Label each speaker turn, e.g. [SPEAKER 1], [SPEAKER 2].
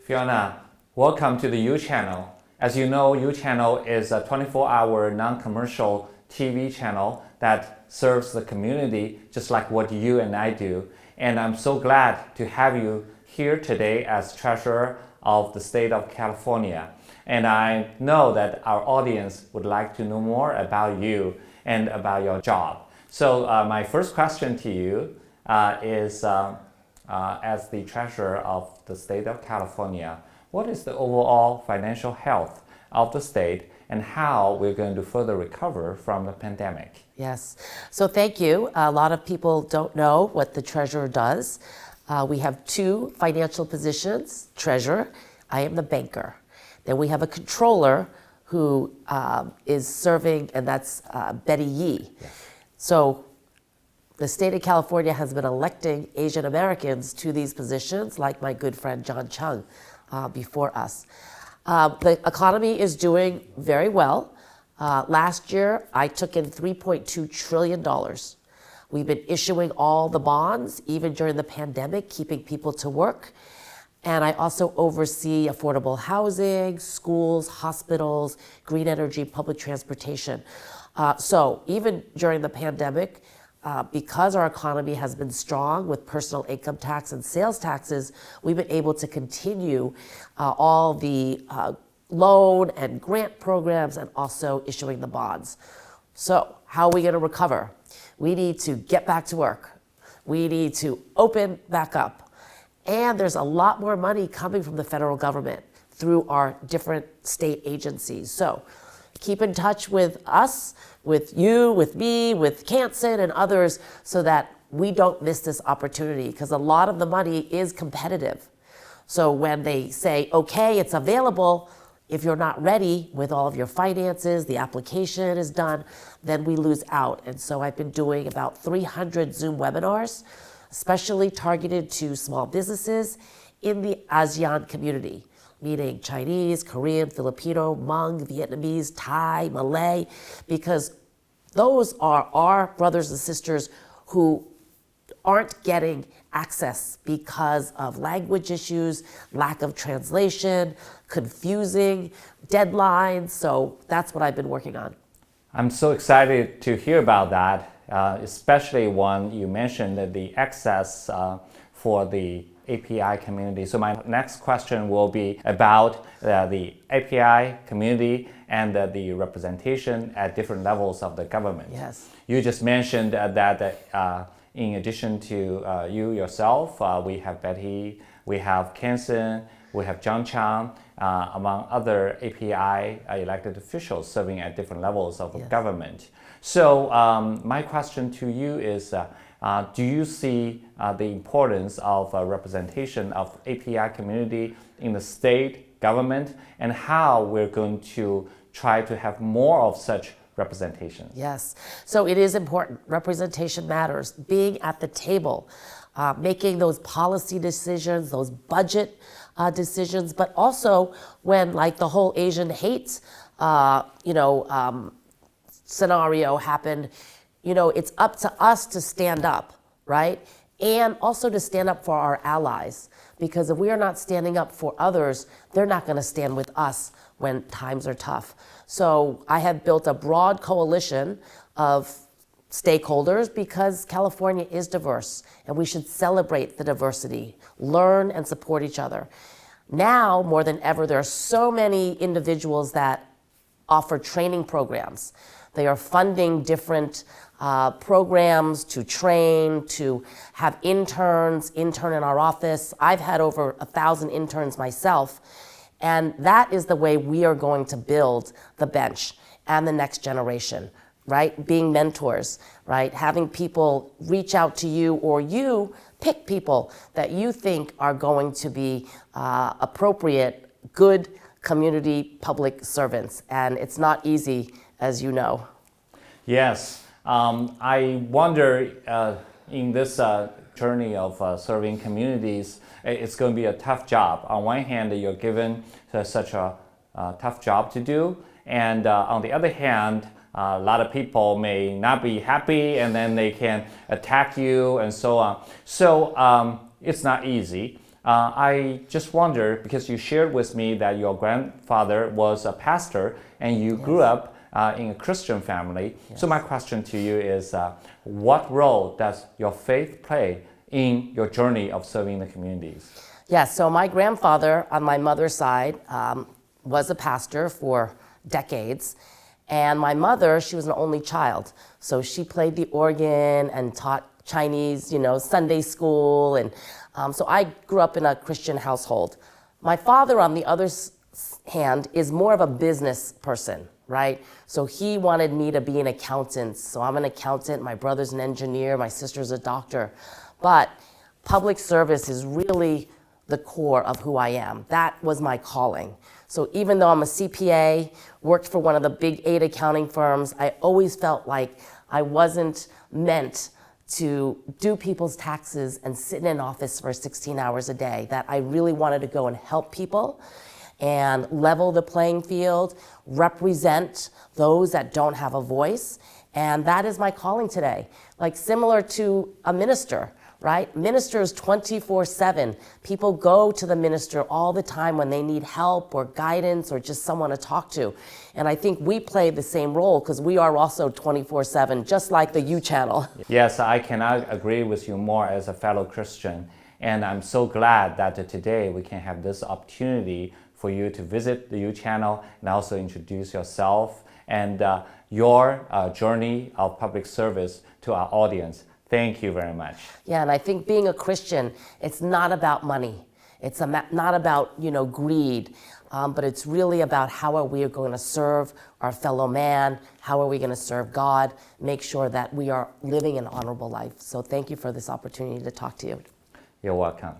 [SPEAKER 1] Fiona, welcome to the U Channel. As you know, U Channel is a 24-hour non-commercial TV channel that serves the community just like what you and I do. And I'm so glad to have you here today as treasurer of the state of California. And I know that our audience would like to know more about you and about your job. So my first question to you is, as the treasurer of the state of California, what is the overall financial health of the state and how we're going to further recover from the pandemic?
[SPEAKER 2] Yes. So thank you. A lot of people don't know what the treasurer does. We have two financial positions. Treasurer, I am the banker. Then we have a controller who is serving, and that's Betty Yee.
[SPEAKER 1] Yeah.
[SPEAKER 2] So the state of California has been electing Asian Americans to these positions, like my good friend John Chung before us. The economy is doing very well. Last year, I took in $3.2 trillion. We've been issuing all the bonds, even during the pandemic, keeping people to work. And I also oversee affordable housing, schools, hospitals, green energy, public transportation. So even during the pandemic, because our economy has been strong with personal income tax and sales taxes, we've been able to continue all the loan and grant programs and also issuing the bonds. So how are we going to recover? We need to get back to work. We need to open back up. And there's a lot more money coming from the federal government through our different state agencies. So keep in touch with us, with you, with me, with Canson and others so that we don't miss this opportunity, because a lot of the money is competitive. So when they say, okay, it's available, if you're not ready with all of your finances, the application is done, then we lose out. And so I've been doing about 300 Zoom webinars, especially targeted to small businesses in the ASEAN community, meaning Chinese, Korean, Filipino, Hmong, Vietnamese, Thai, Malay, because those are our brothers and sisters who aren't getting access because of language issues, lack of translation, confusing deadlines. So that's what I've been working on.
[SPEAKER 1] I'm so excited to hear about that, especially when you mentioned that the access for the API community. So my next question will be about the API community and the representation at different levels of the government.
[SPEAKER 2] Yes.
[SPEAKER 1] You just mentioned that in addition to you yourself, we have Betty, we have Canson, we have John Chang, among other API elected officials serving at different levels of
[SPEAKER 2] Yes.
[SPEAKER 1] government. So my question to you is, do you see the importance of representation of API community in the state government and how we're going to try to have more of such representation?
[SPEAKER 2] Yes. So it is important. Representation matters. Being at the table, making those policy decisions, those budget decisions, but also when like the whole Asian hate, scenario happened, it's up to us to stand up, right? And also to stand up for our allies, because if we are not standing up for others, they're not going to stand with us when times are tough. So I have built a broad coalition of stakeholders because California is diverse and we should celebrate the diversity, learn and support each other. Now, more than ever, there are so many individuals that offer training programs. They are funding different programs to train, to have interns intern in our office. I've had over 1,000 interns myself. And that is the way we are going to build the bench and the next generation, right? Being mentors, right? Having people reach out to you, or you pick people that you think are going to be appropriate, good community public servants. And it's not easy, as you know.
[SPEAKER 1] Yes. I wonder in this journey of serving communities, it's going to be a tough job. On one hand, you're given such a tough job to do, and on the other hand, a lot of people may not be happy, and then they can attack you and so on. So it's not easy. I just wonder, because you shared with me that your grandfather was a pastor and you grew up in a Christian family. So my question to you is, what role does your faith play in your journey of serving the communities?
[SPEAKER 2] So my grandfather on my mother's side was a pastor for decades. And my mother, she was an only child. So she played the organ and taught Chinese, Sunday school. And so I grew up in a Christian household. My father, on the other hand, is more of a business person, right? So he wanted me to be an accountant. So I'm an accountant, my brother's an engineer, my sister's a doctor. But public service is really the core of who I am. That was my calling. So even though I'm a CPA, worked for one of the big 8 accounting firms, I always felt like I wasn't meant to do people's taxes and sit in an office for 16 hours a day, that I really wanted to go and help people and level the playing field, represent those that don't have a voice. And that is my calling today. Like similar to a minister, right? Ministers 24/7. People go to the minister all the time when they need help or guidance or just someone to talk to. And I think we play the same role because we are also 24/7, just like the U channel.
[SPEAKER 1] Yes, I cannot agree with you more as a fellow Christian. And I'm so glad that today we can have this opportunity for you to visit the U channel and also introduce yourself and your journey of public service to our audience. Thank you very much.
[SPEAKER 2] And I think being a Christian, it's not about money. It's not about, greed, but it's really about how are we going to serve our fellow man, how are we going to serve God, make sure that we are living an honorable life. So thank you for this opportunity to talk to you.
[SPEAKER 1] You're welcome.